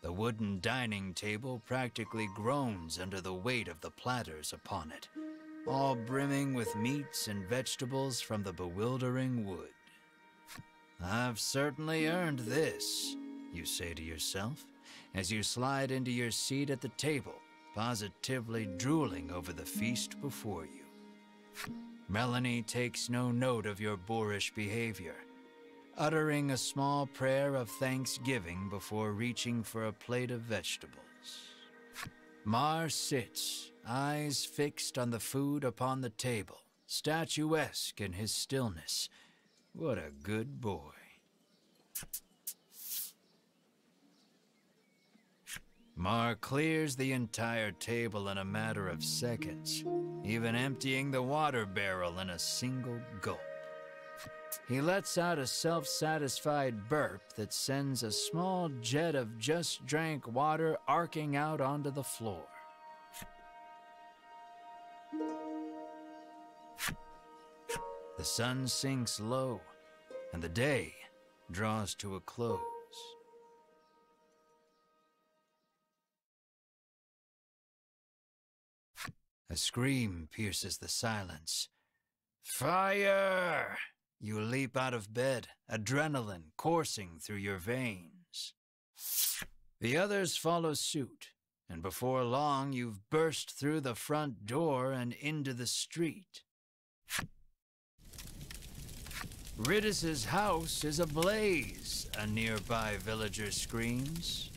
The wooden dining table practically groans under the weight of the platters upon it, all brimming with meats and vegetables from the bewildering wood. "I've certainly earned this," you say to yourself, as you slide into your seat at the table, positively drooling over the feast before you. Melanie takes no note of your boorish behavior, uttering a small prayer of thanksgiving before reaching for a plate of vegetables. Mar sits, eyes fixed on the food upon the table, statuesque in his stillness. What a good boy. Mar clears the entire table in a matter of seconds, even emptying the water barrel in a single gulp. He lets out a self-satisfied burp that sends a small jet of just-drank water arcing out onto the floor. The sun sinks low, and the day draws to a close. A scream pierces the silence. "Fire!" You leap out of bed, adrenaline coursing through your veins. The others follow suit, and before long you've burst through the front door and into the street. Riddis's house is ablaze, a nearby villager screams.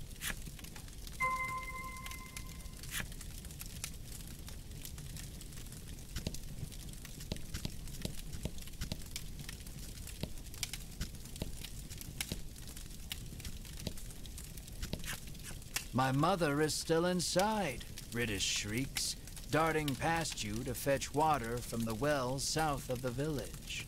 "My mother is still inside," Riddis shrieks, darting past you to fetch water from the well south of the village.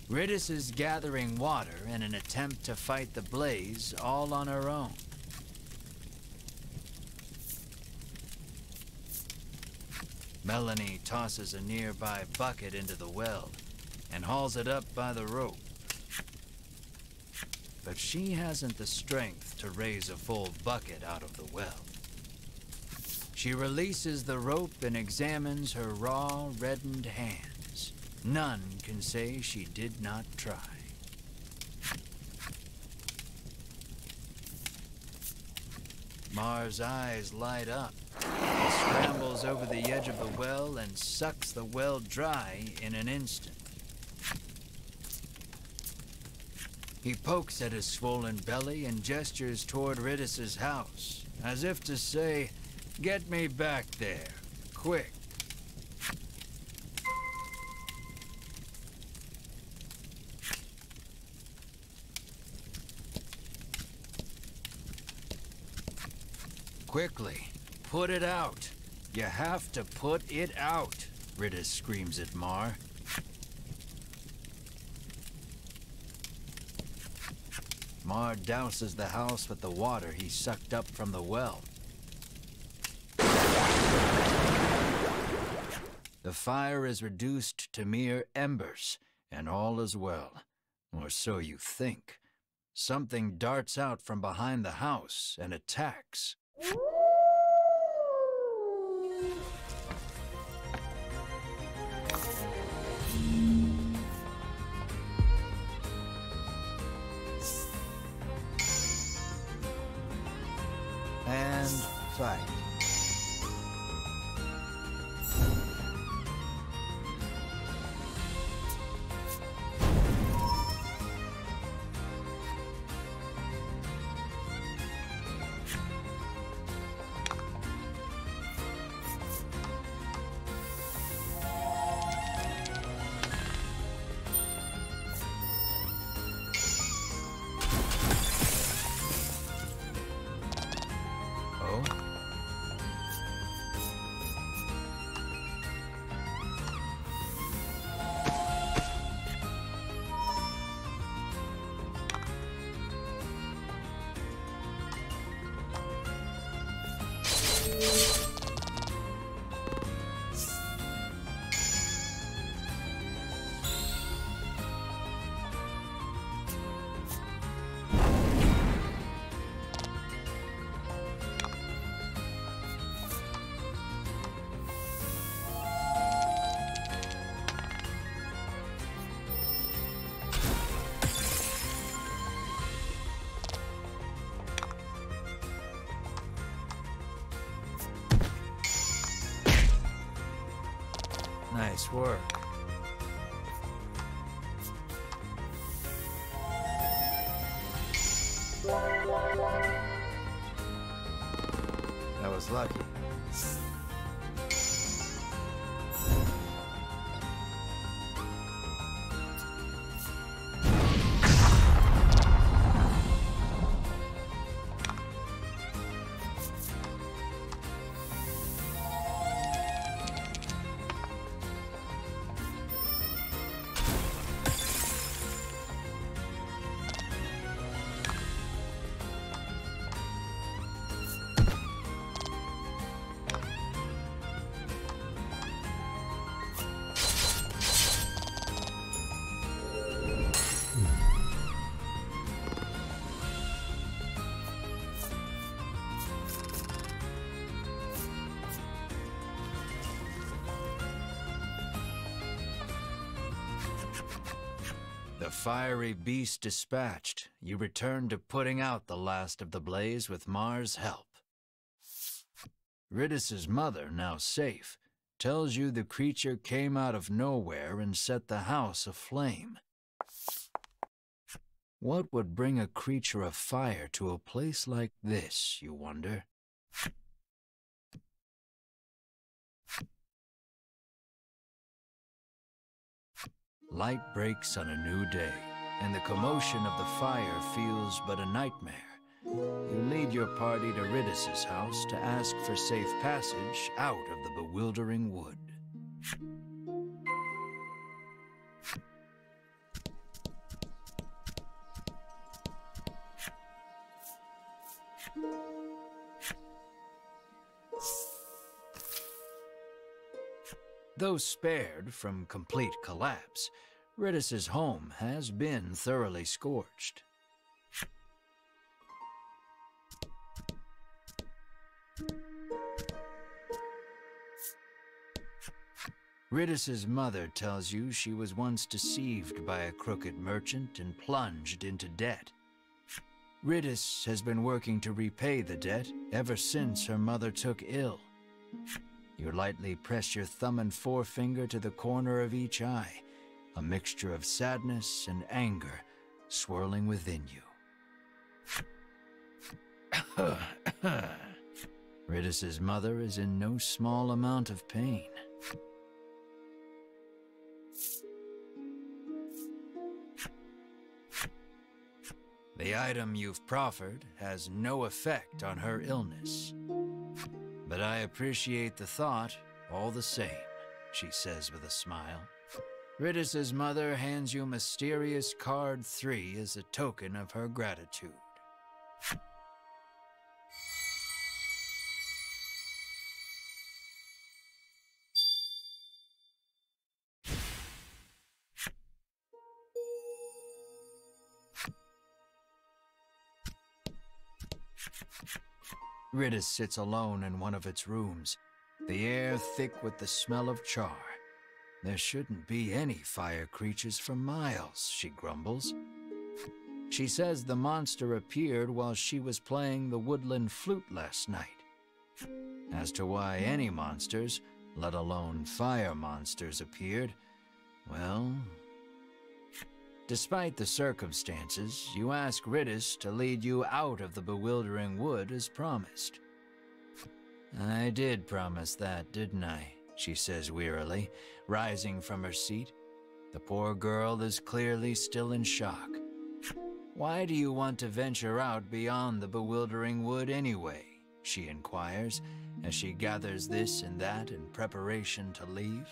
Riddis is gathering water in an attempt to fight the blaze all on her own. Melanie tosses a nearby bucket into the well and hauls it up by the rope. But she hasn't the strength to raise a full bucket out of the well. She releases the rope and examines her raw, reddened hands. None can say she did not try. Mar's eyes light up. He scrambles over the edge of the well and sucks the well dry in an instant. He pokes at his swollen belly and gestures toward Riddis's house, as if to say, "Get me back there, quick." "Quickly, put it out. You have to put it out," Riddis screams at Mar. Mar douses the house with the water he sucked up from the well. The fire is reduced to mere embers, and all is well. Or so you think. Something darts out from behind the house and attacks. And fight. Nice work. That was lucky. The fiery beast dispatched, you return to putting out the last of the blaze with Mars' help. Ridus's mother, now safe, tells you the creature came out of nowhere and set the house aflame. What would bring a creature of fire to a place like this, you wonder? Light breaks on a new day, and the commotion of the fire feels but a nightmare. You lead your party to Ridus's house to ask for safe passage out of the bewildering wood. Though spared from complete collapse, Ridus's home has been thoroughly scorched. Ridus's mother tells you she was once deceived by a crooked merchant and plunged into debt. Ridus has been working to repay the debt ever since her mother took ill. You lightly press your thumb and forefinger to the corner of each eye, a mixture of sadness and anger swirling within you. Ridus's mother is in no small amount of pain. The item you've proffered has no effect on her illness. But I appreciate the thought all the same, she says with a smile. Ridus's mother hands you mysterious card 3 as a token of her gratitude. Ridus sits alone in one of its rooms, the air thick with the smell of char. There shouldn't be any fire creatures for miles, she grumbles. She says the monster appeared while she was playing the woodland flute last night. As to why any monsters, let alone fire monsters, appeared, well... Despite the circumstances, you ask Ridus to lead you out of the bewildering wood as promised. I did promise that, didn't I? She says wearily, rising from her seat. The poor girl is clearly still in shock. Why do you want to venture out beyond the bewildering wood anyway? She inquires, as she gathers this and that in preparation to leave.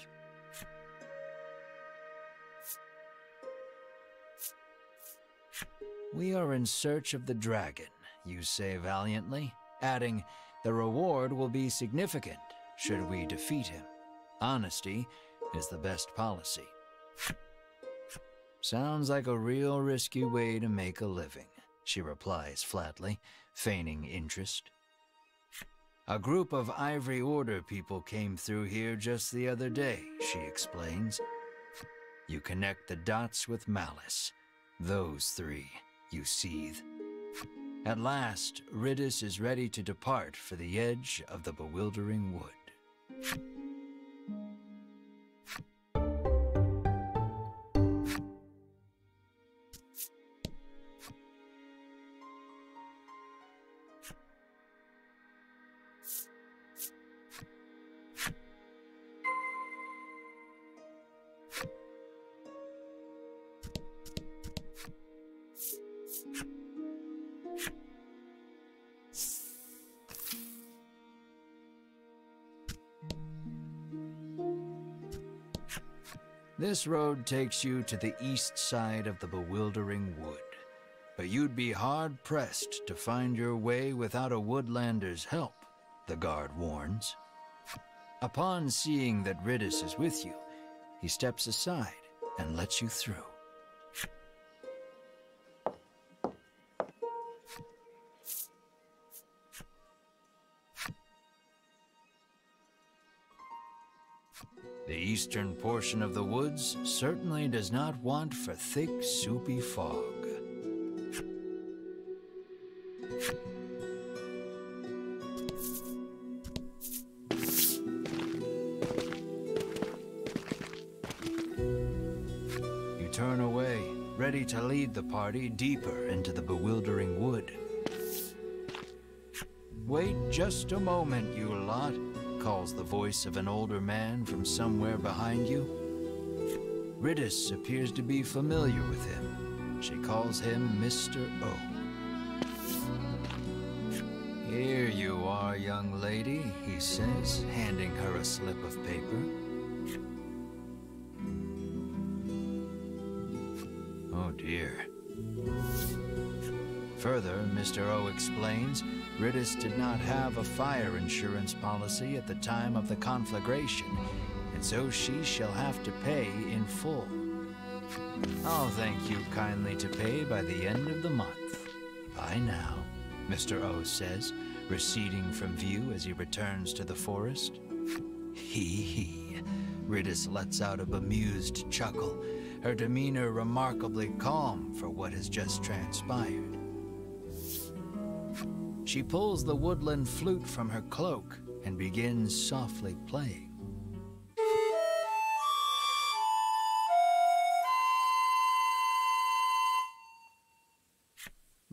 We are in search of the dragon, you say valiantly, adding, the reward will be significant should we defeat him. Honesty is the best policy. Sounds like a real risky way to make a living, she replies flatly, feigning interest. A group of Ivory Order people came through here just the other day, she explains. You connect the dots with malice. Those 3. You seethe. At last, Ridus is ready to depart for the edge of the bewildering wood. This road takes you to the east side of the bewildering wood, but you'd be hard-pressed to find your way without a woodlander's help, the guard warns. Upon seeing that Riddis is with you, he steps aside and lets you through. The eastern portion of the woods certainly does not want for thick, soupy fog. You turn away, ready to lead the party deeper into the bewildering wood. Wait just a moment, you lot, calls the voice of an older man from somewhere behind you. Riddis appears to be familiar with him. She calls him Mr. O. Here you are, young lady, he says, handing her a slip of paper. Oh dear. Further, Mr. O explains, Riddis did not have a fire insurance policy at the time of the conflagration, and so she shall have to pay in full. I'll thank you kindly to pay by the end of the month. Bye now, Mr. O says, receding from view as he returns to the forest. Hee. Riddis lets out a bemused chuckle, her demeanor remarkably calm for what has just transpired. She pulls the woodland flute from her cloak and begins softly playing.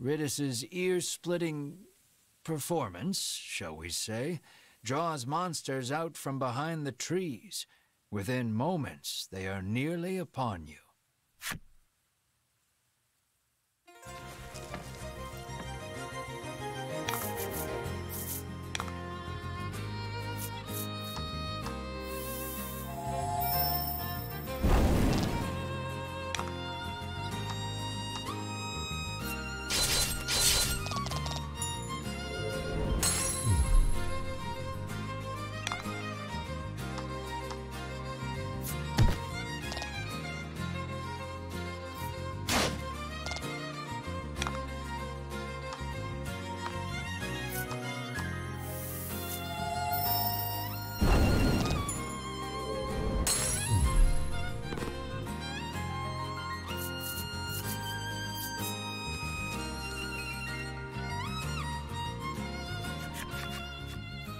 Riddis's ear-splitting performance, shall we say, draws monsters out from behind the trees. Within moments, they are nearly upon you.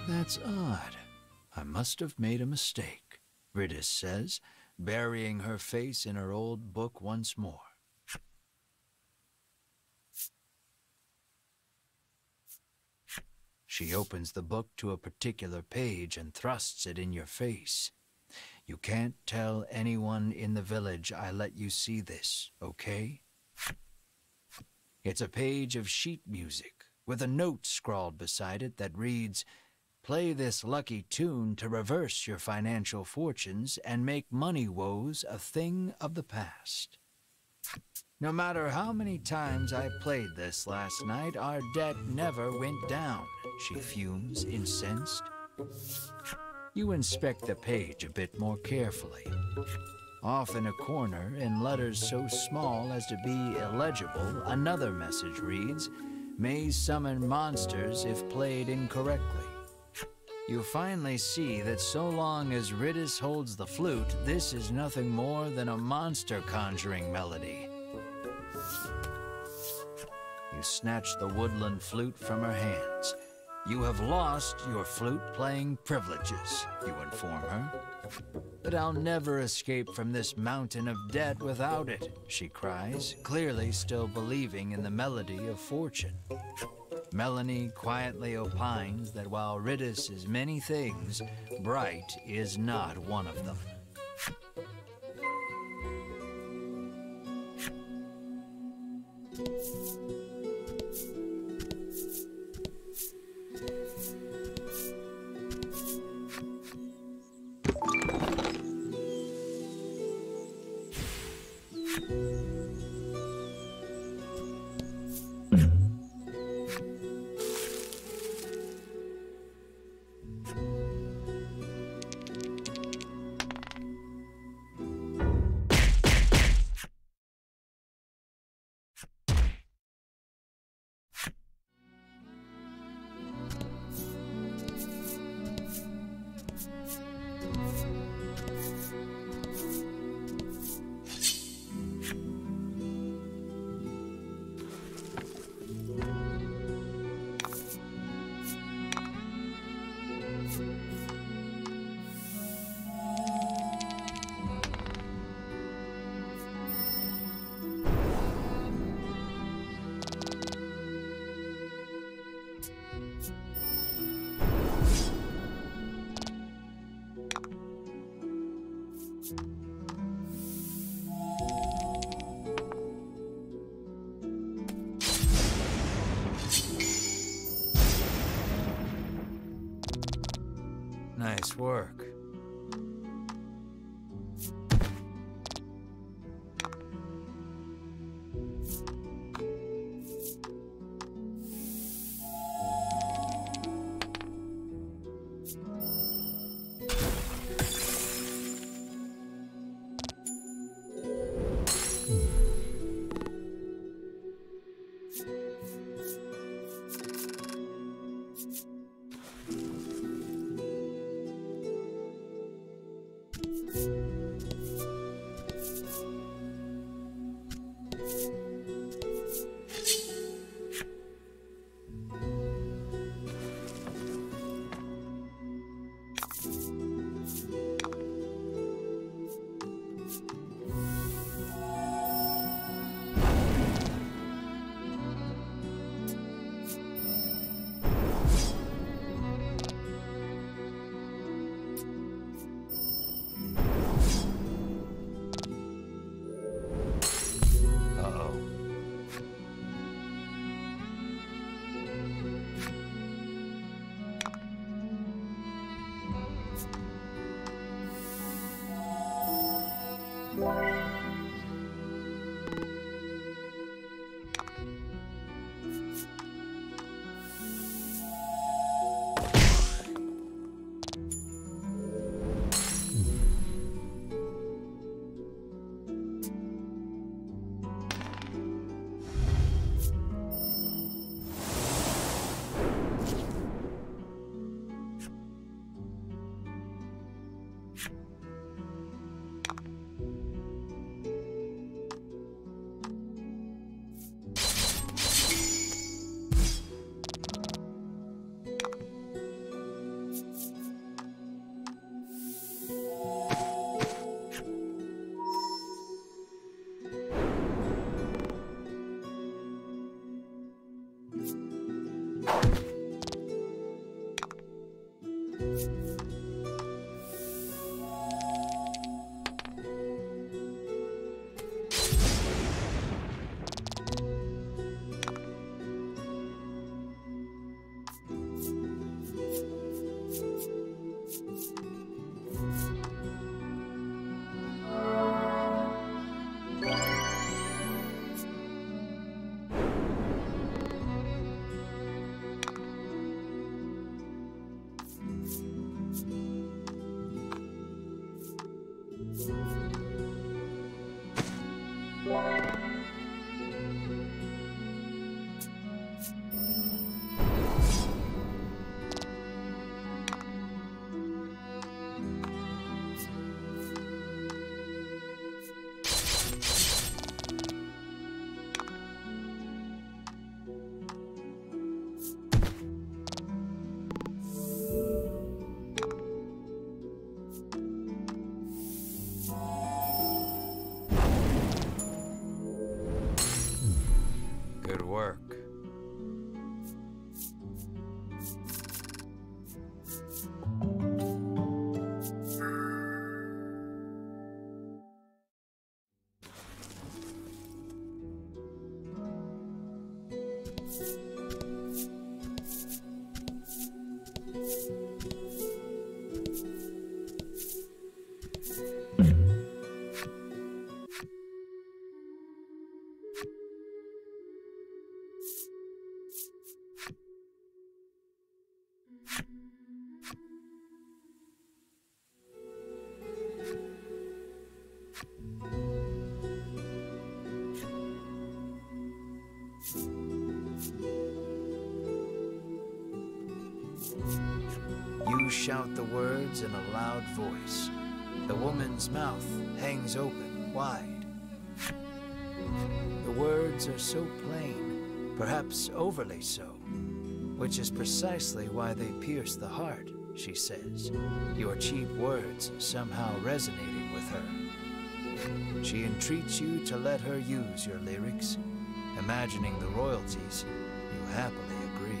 That's odd. I must have made a mistake, Riddis says, burying her face in her old book once more. She opens the book to a particular page and thrusts it in your face. You can't tell anyone in the village I let you see this, okay? It's a page of sheet music with a note scrawled beside it that reads, "Play this lucky tune to reverse your financial fortunes and make money woes a thing of the past." No matter how many times I played this last night, our debt never went down, she fumes, incensed. You inspect the page a bit more carefully. Off in a corner, in letters so small as to be illegible, another message reads, "May summon monsters if played incorrectly." You finally see that so long as Riddis holds the flute, this is nothing more than a monster conjuring melody. You snatch the woodland flute from her hands. "You have lost your flute-playing privileges," you inform her. "But I'll never escape from this mountain of debt without it," she cries, clearly still believing in the melody of fortune. Melanie quietly opines that while Riddis is many things, bright is not one of them. Nice work. Good work. shout the words in a loud voice. The woman's mouth hangs open, wide. The words are so plain, perhaps overly so, which is precisely why they pierce the heart, she says, your cheap words somehow resonating with her. She entreats you to let her use your lyrics, imagining the royalties, you happily agree.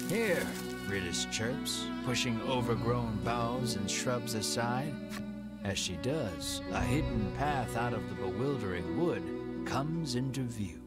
Here, Ritis chirps, pushing overgrown boughs and shrubs aside. As she does, a hidden path out of the bewildering wood comes into view.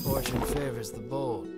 Fortune favors the bold.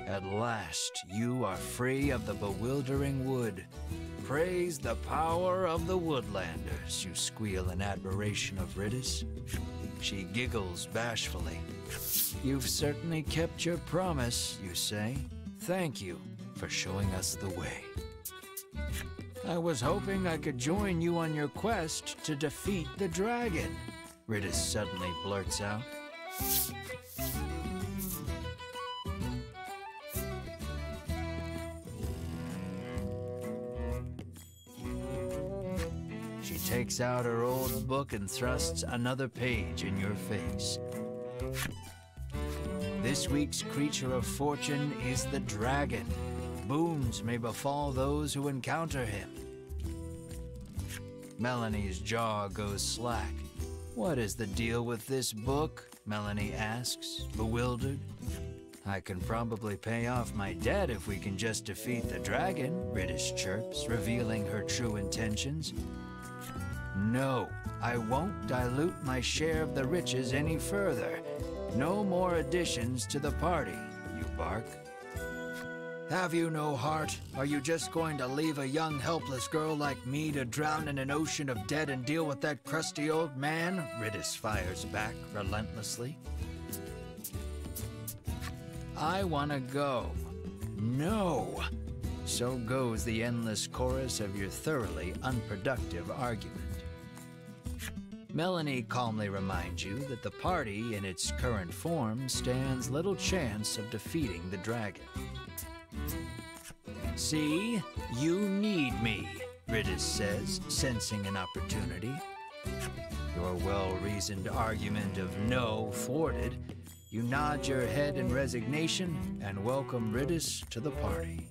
At last, you are free of the bewildering wood. Praise the power of the woodlanders, you squeal in admiration of Riddis. She giggles bashfully. You've certainly kept your promise, you say. Thank you for showing us the way. I was hoping I could join you on your quest to defeat the dragon, Riddis suddenly blurts out. She takes out her old book and thrusts another page in your face. This week's creature of fortune is the dragon. Boons may befall those who encounter him. Melanie's jaw goes slack. What is the deal with this book? Melanie asks, bewildered. I can probably pay off my debt if we can just defeat the dragon, Riddis chirps, revealing her true intentions. No, I won't dilute my share of the riches any further. No more additions to the party, you bark. Have you no heart? Are you just going to leave a young, helpless girl like me to drown in an ocean of debt and deal with that crusty old man? Riddis fires back relentlessly. I want to go. No. So goes the endless chorus of your thoroughly unproductive argument. Melanie calmly reminds you that the party in its current form stands little chance of defeating the dragon. See, you need me, Riddis says, sensing an opportunity. Your well-reasoned argument of no thwarted, you nod your head in resignation and welcome Riddis to the party.